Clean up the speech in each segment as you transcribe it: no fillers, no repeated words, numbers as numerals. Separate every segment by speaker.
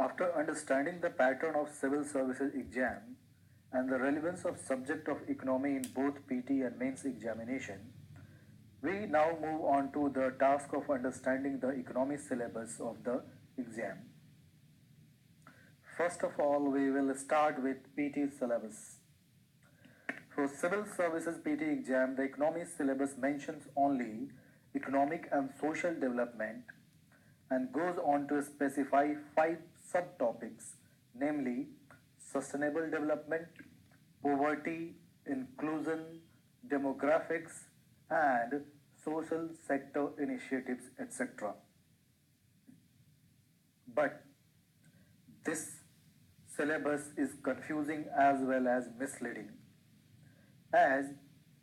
Speaker 1: After understanding the pattern of civil services exam and the relevance of subject of economy in both PT and mains examination, we now move on to the task of understanding the economy syllabus of the exam. First of all, we will start with PT syllabus. For civil services PT exam, the economy syllabus mentions only economic and social development and goes on to specify 5 subtopics, namely sustainable development, poverty, inclusion, demographics, and social sector initiatives, etc. But this syllabus is confusing as well as misleading, as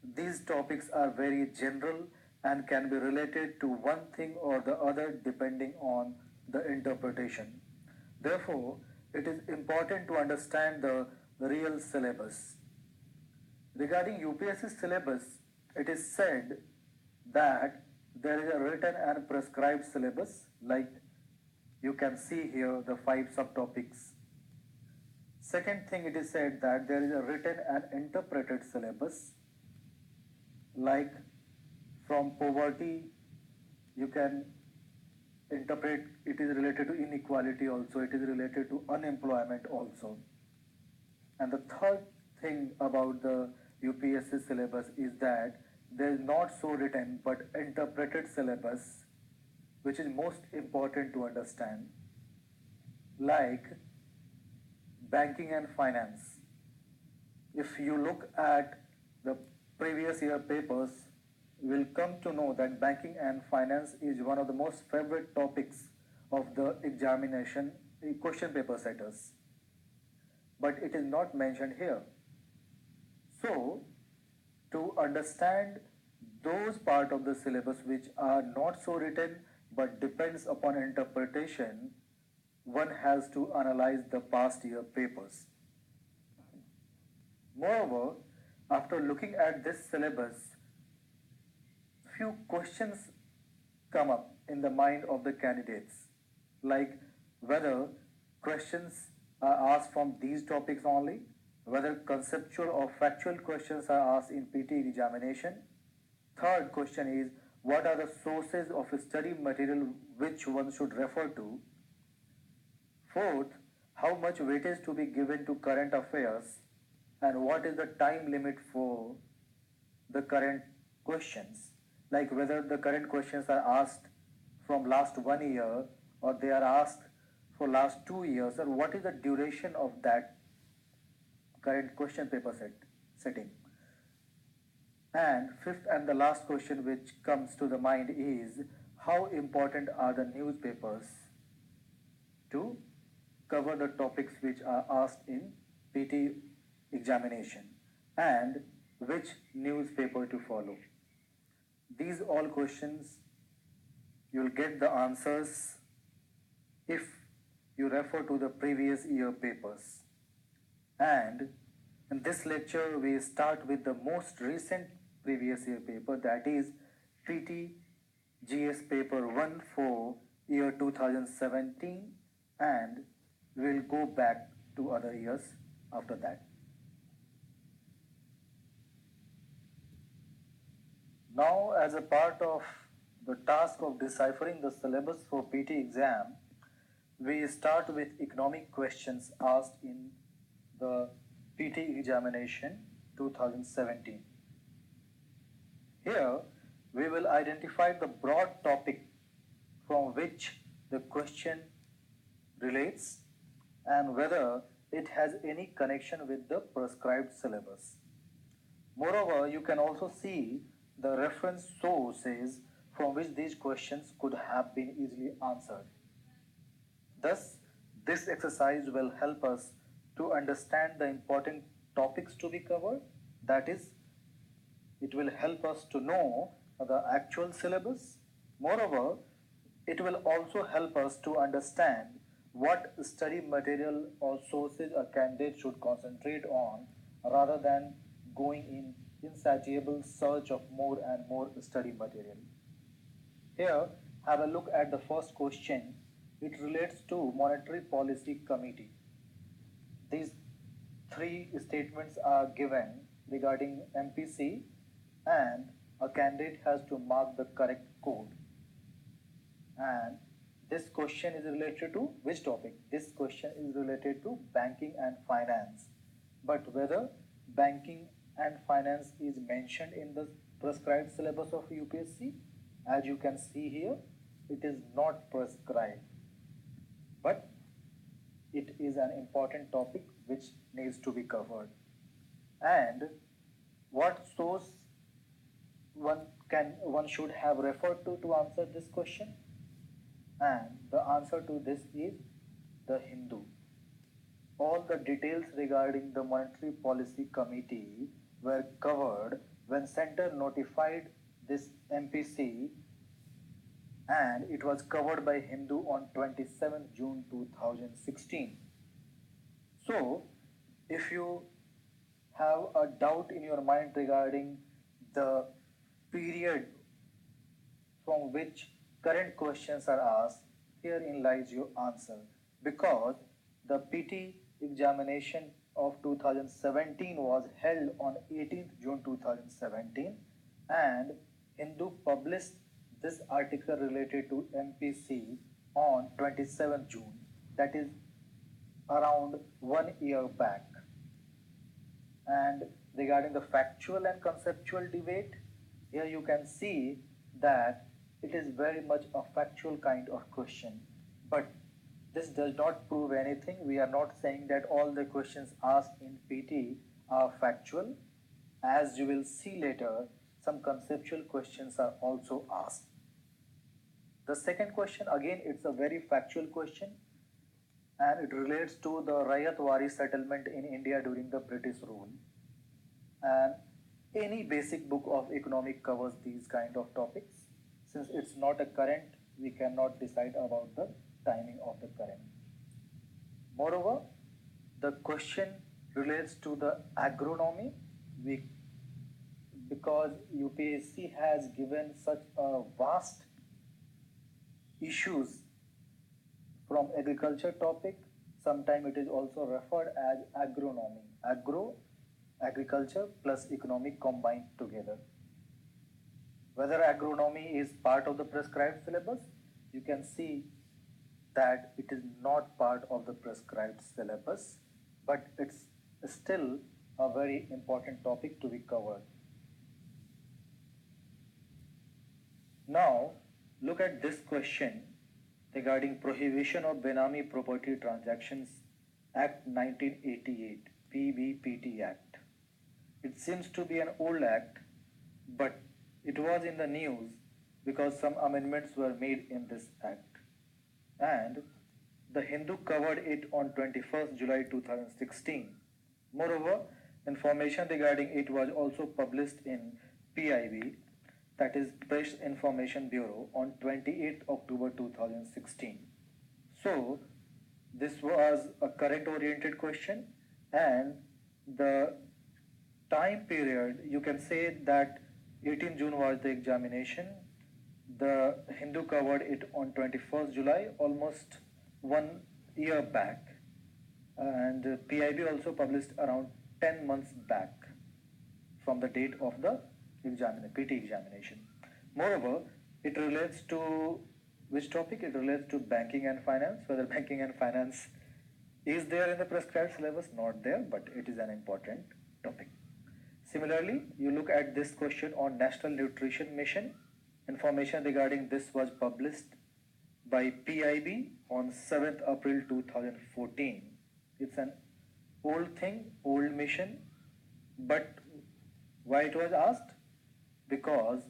Speaker 1: these topics are very general and can be related to one thing or the other depending on the interpretation. Therefore, it is important to understand the real syllabus. Regarding UPSC syllabus, it is said that there is a written and prescribed syllabus, like you can see here the 5 subtopics. Second thing, it is said that there is a written and interpreted syllabus, like from poverty you can interpret it is related to inequality also, it is related to unemployment also. And the third thing about the UPSC syllabus is that there is not so written but interpreted syllabus, which is most important to understand, like banking and finance. If you look at the previous year papers, you will come to know that banking and finance is one of the most favorite topics of the examination question paper setters. But it is not mentioned here. So, to understand those part of the syllabus which are not so written but depends upon interpretation, one has to analyze the past year papers. Moreover, after looking at this syllabus, few questions come up in the mind of the candidates, like whether questions are asked from these topics only, whether conceptual or factual questions are asked in PT examination. Third question is, what are the sources of study material which one should refer to? Fourth, how much weightage to be given to current affairs, and what is the time limit for the current questions, like whether the current questions are asked from last 1 year or they are asked for last 2 years, or what is the duration of that current question paper setting. And fifth and the last question which comes to the mind is, how important are the newspapers to cover the topics which are asked in PT examination, and which newspaper to follow. These all questions you will get the answers if you refer to the previous year papers. And in this lecture we start with the most recent previous year paper, that is PT GS paper 1 for year 2017, and we will go back to other years after that. Now, as a part of the task of deciphering the syllabus for PT exam, we start with economic questions asked in the PT examination 2017. Here, we will identify the broad topic from which the question relates and whether it has any connection with the prescribed syllabus. Moreover, you can also see the reference sources from which these questions could have been easily answered. Thus, this exercise will help us to understand the important topics to be covered. That is, it will help us to know the actual syllabus. Moreover, it will also help us to understand what study material or sources a candidate should concentrate on, rather than going in insatiable search of more and more study material. Here, have a look at the first question It relates to Monetary Policy Committee. These three statements are given regarding MPC, and a candidate has to mark the correct code. And this question is related to which topic? This question is related to banking and finance. But whether banking and finance is mentioned in the prescribed syllabus of UPSC, as you can see here, it is not prescribed. But it is an important topic which needs to be covered. And what source one should have referred to answer this question? And the answer to this is the Hindu. All the details regarding the Monetary Policy Committee were covered when Center notified this MPC, and it was covered by Hindu on 27th June 2016. So, if you have a doubt in your mind regarding the period from which current questions are asked, herein lies your answer. Because the PT examination of 2017 was held on 18th June 2017, and Hindu published this article related to MPC on 27th June, that is around 1 year back. And regarding the factual and conceptual debate, here you can see that it is very much a factual kind of question. But this does not prove anything. We are not saying that all the questions asked in PT are factual. As you will see later, some conceptual questions are also asked. The second question, again, it's a very factual question, and it relates to the Rayat Wari settlement in India during the British rule. And any basic book of economic covers these kind of topics. Since it's not a current, we cannot decide about the timing of the current. Moreover, the question relates to the agronomy, because UPSC has given such a vast issues from agriculture topic. Sometimes it is also referred as agronomy. Agriculture plus economic combined together. Whether agronomy is part of the prescribed syllabus, you can see that it is not part of the prescribed syllabus, but it's still a very important topic to be covered. Now, look at this question regarding Prohibition of Benami Property Transactions Act 1988, PBPT Act. It seems to be an old act, but it was in the news because some amendments were made in this act. And the Hindu covered it on 21st July 2016. Moreover, information regarding it was also published in PIB, that is Press Information Bureau, on 28th October 2016. So, this was a current oriented question, and the time period, you can say that 18 June was the examination. The Hindu covered it on 21st July, almost 1 year back. And PIB also published around 10 months back from the date of the PT examination. Moreover, it relates to which topic? It relates to banking and finance. Whether banking and finance is there in the prescribed syllabus? Not there, but it is an important topic. Similarly, you look at this question on National Nutrition Mission. Information regarding this was published by PIB on 7th April 2014. It's an old thing, old mission, but why it was asked? Because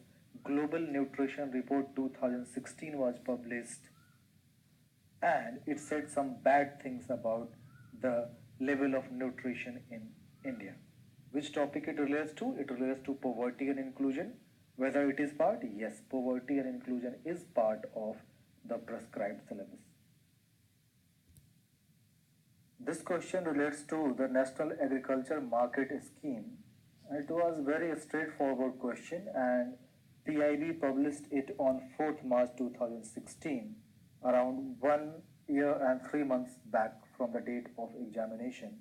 Speaker 1: Global Nutrition Report 2016 was published, and it said some bad things about the level of nutrition in India. Which topic it relates to? It relates to poverty and inclusion. Whether it is part? Yes, poverty and inclusion is part of the prescribed syllabus. This question relates to the National Agriculture Market Scheme. It was very straightforward question, and PIB published it on 4th March 2016. around 1 year and 3 months back from the date of examination,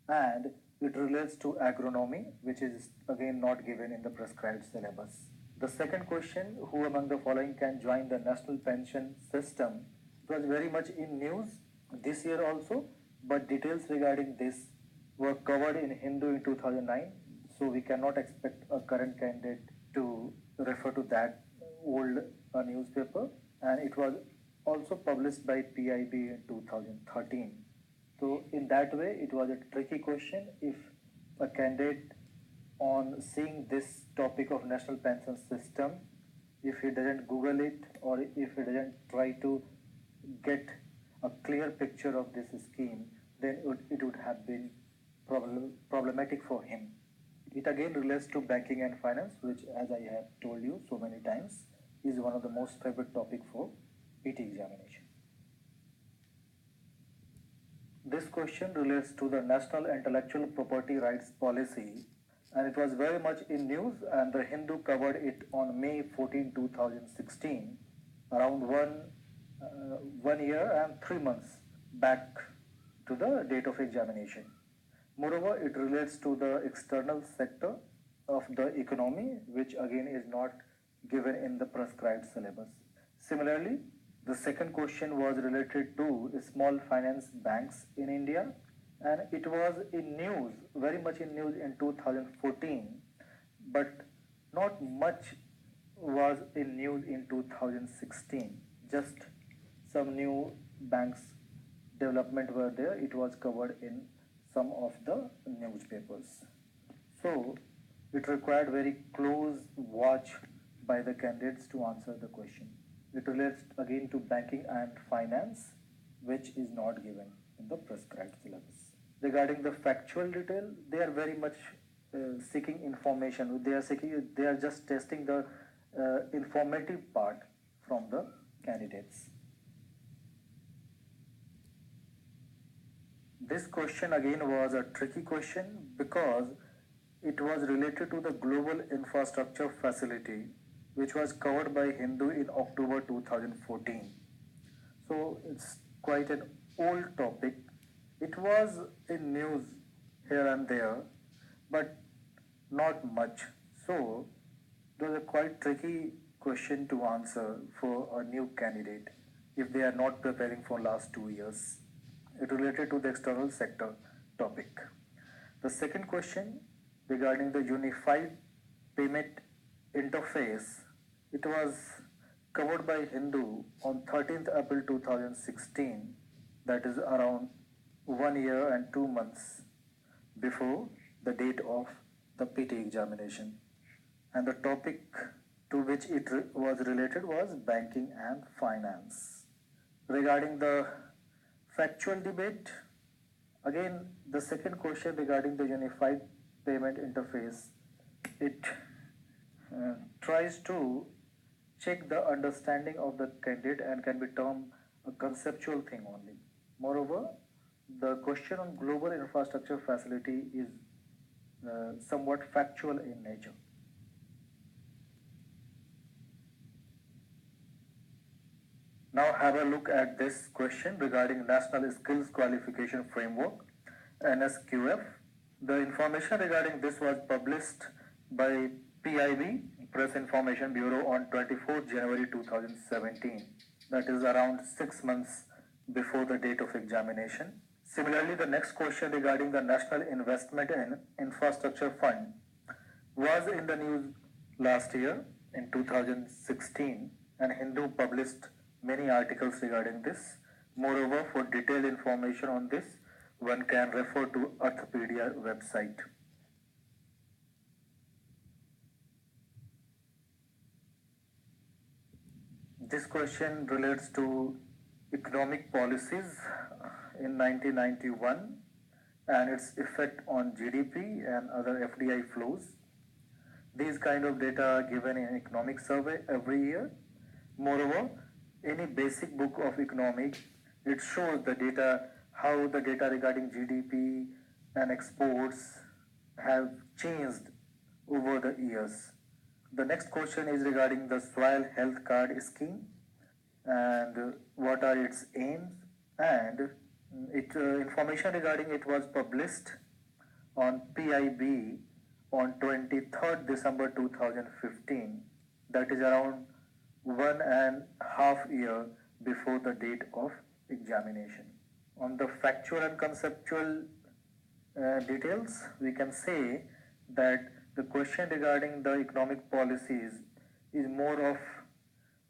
Speaker 1: and it relates to agronomy, which is again not given in the prescribed syllabus. The second question, who among the following can join the national pension system, was very much in news this year also, but details regarding this were covered in Hindu in 2009, so we cannot expect a current candidate to refer to that old newspaper, and it was also published by PIB in 2013. So in that way, it was a tricky question if a candidate on seeing this topic of national pension system, if he doesn't Google it or if he doesn't try to get a clear picture of this scheme, then it would have been problematic for him. It again relates to banking and finance, which, as I have told you so many times, is one of the most favorite topic for PT examination. This question relates to the National Intellectual Property Rights Policy, and it was very much in news, and the Hindu covered it on May 14, 2016, around 1 year and 3 months back to the date of examination. Moreover, it relates to the external sector of the economy, which again is not given in the prescribed syllabus. Similarly, the second question was related to small finance banks in India, and it was in news, very much in news in 2014, but not much was in news in 2016. Just some new banks development were there. It was covered in some of the newspapers. So it required very close watch by the candidates to answer the question. It relates again to banking and finance, which is not given in the prescribed syllabus. Regarding the factual detail, they are very much seeking information. They are just testing the informative part from the candidates. This question again was a tricky question because it was related to the global infrastructure facility, which was covered by Hindu in October 2014. So it's quite an old topic. It was in news here and there, but not much. So it was a quite tricky question to answer for a new candidate if they are not preparing for last 2 years. It related to the external sector topic. The second question regarding the unified payment interface, it was covered by Hindu on 13th April 2016, that is around 1 year and 2 months before the date of the PT examination. And the topic to which it was related was banking and finance. Regarding the factual debate, again the second question regarding the unified payment interface, it tries to check the understanding of the candidate and can be termed a conceptual thing only. Moreover, the question on global infrastructure facility is somewhat factual in nature. Now have a look at this question regarding National Skills Qualification Framework, NSQF. The information regarding this was published by PIB, Press Information Bureau, on 24th January 2017. That is around 6 months before the date of examination. Similarly, the next question regarding the National Investment in Infrastructure Fund was in the news last year in 2016, and Hindu published many articles regarding this. Moreover, for detailed information on this, one can refer to Arthopedia website. This question relates to economic policies in 1991 and its effect on GDP and other FDI flows. These kind of data are given in economic survey every year. Moreover, any basic book of economics, it shows the data, how the data regarding GDP and exports have changed over the years. The next question is regarding the soil health card scheme. and what are its aims, and information regarding it was published on PIB on 23rd December 2015, that is around 1.5 years before the date of examination. On the factual and conceptual details, we can say that the question regarding the economic policies is more of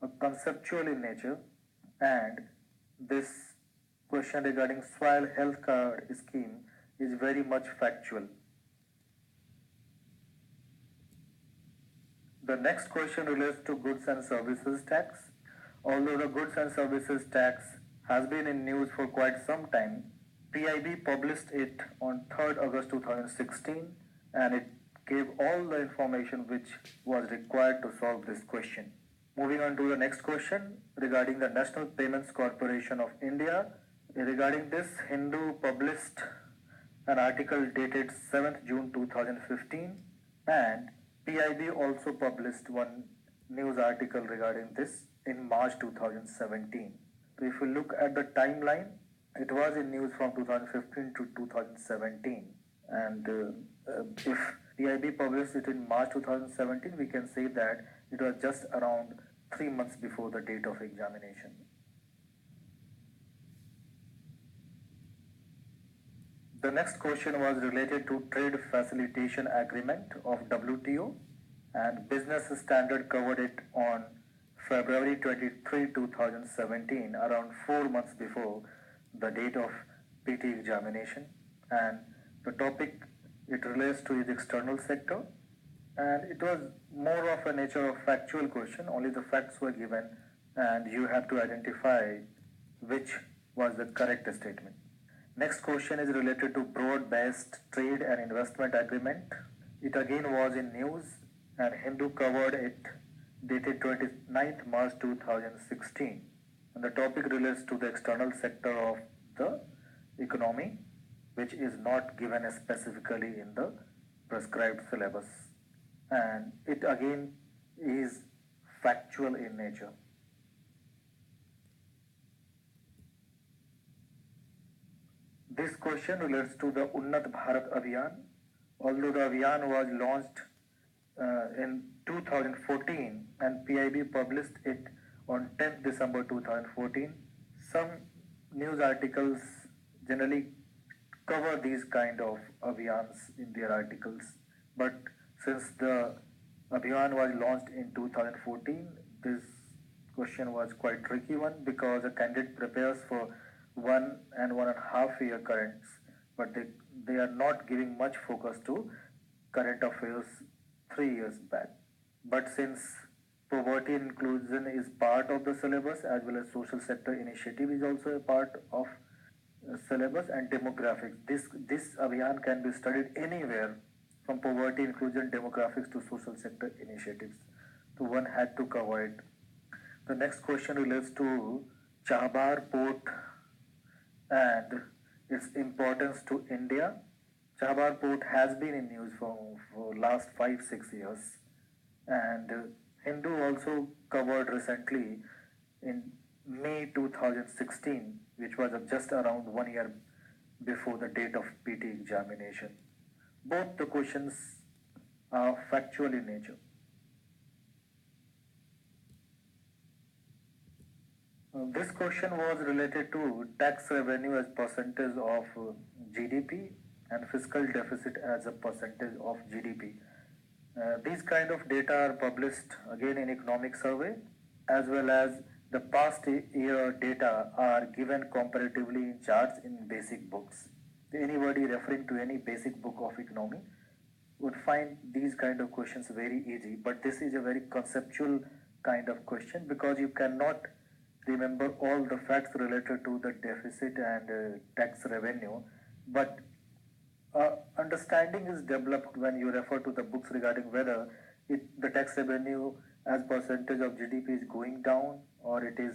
Speaker 1: a conceptual in nature, and this question regarding soil health card scheme is very much factual. The next question relates to goods and services tax. Although the goods and services tax has been in news for quite some time, PIB published it on 3rd August 2016, and it gave all the information which was required to solve this question. Moving on to the next question regarding the National Payments Corporation of India. Regarding this, Hindu published an article dated 7th June 2015, and PIB also published one news article regarding this in March 2017. So if you look at the timeline, it was in news from 2015 to 2017, and if PIB published it in March 2017, we can say that it was just around 3 months before the date of examination. The next question was related to Trade Facilitation Agreement of WTO, and Business Standard covered it on February 23, 2017, around 4 months before the date of PT examination. And the topic it relates to is external sector, and it was more of a nature of factual question. Only the facts were given, and you have to identify which was the correct statement. Next question is related to broad-based trade and investment agreement. It again was in news, and Hindu covered it dated 29th March 2016. And the topic relates to the external sector of the economy, which is not given specifically in the prescribed syllabus. And it again is factual in nature. This question relates to the Unnat Bharat Abhiyan. Although the Abhiyan was launched in 2014 and PIB published it on 10th December 2014, some news articles generally cover these kind of Abhiyans in their articles. But since the Abhiyan was launched in 2014, this question was quite tricky one, because a candidate prepares for 1.5 year currents, but they are not giving much focus to current affairs 3 years back. But since poverty inclusion is part of the syllabus, as well as social sector initiative is also a part of syllabus, and demographics, this Abhiyan can be studied anywhere from poverty inclusion, demographics to social sector initiatives. So one had to cover it. The next question relates to Chahbar port and its importance to India. Chahbar port has been in news for last 5-6 years, and Hindu also covered recently in May 2016, which was just around 1 year before the date of PT examination. Both the questions are factual in nature. This question was related to tax revenue as percentage of GDP and fiscal deficit as a percentage of GDP. These kind of data are published again in economic survey, as well as the past year data are given comparatively in charts in basic books. Anybody referring to any basic book of economy would find these kind of questions very easy, but this is a very conceptual kind of question, because you cannot remember all the facts related to the deficit and tax revenue, but understanding is developed when you refer to the books regarding whether the tax revenue as percentage of GDP is going down or it is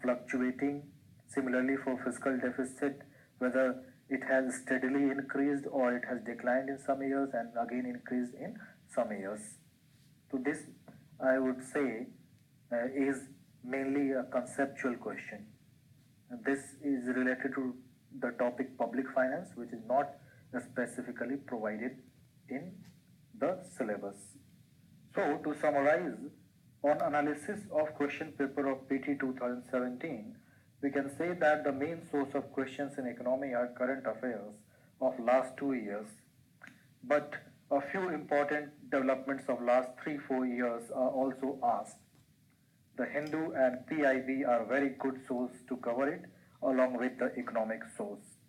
Speaker 1: fluctuating. Similarly for fiscal deficit, whether it has steadily increased or it has declined in some years and again increased in some years. So this, I would say, is mainly a conceptual question. And this is related to the topic public finance, which is not specifically provided in the syllabus. So, to summarize, on analysis of question paper of PT 2017, we can say that the main source of questions in economy are current affairs of last 2 years, but a few important developments of last 3-4 years are also asked. The Hindu and PIB are very good source to cover it along with the economic source.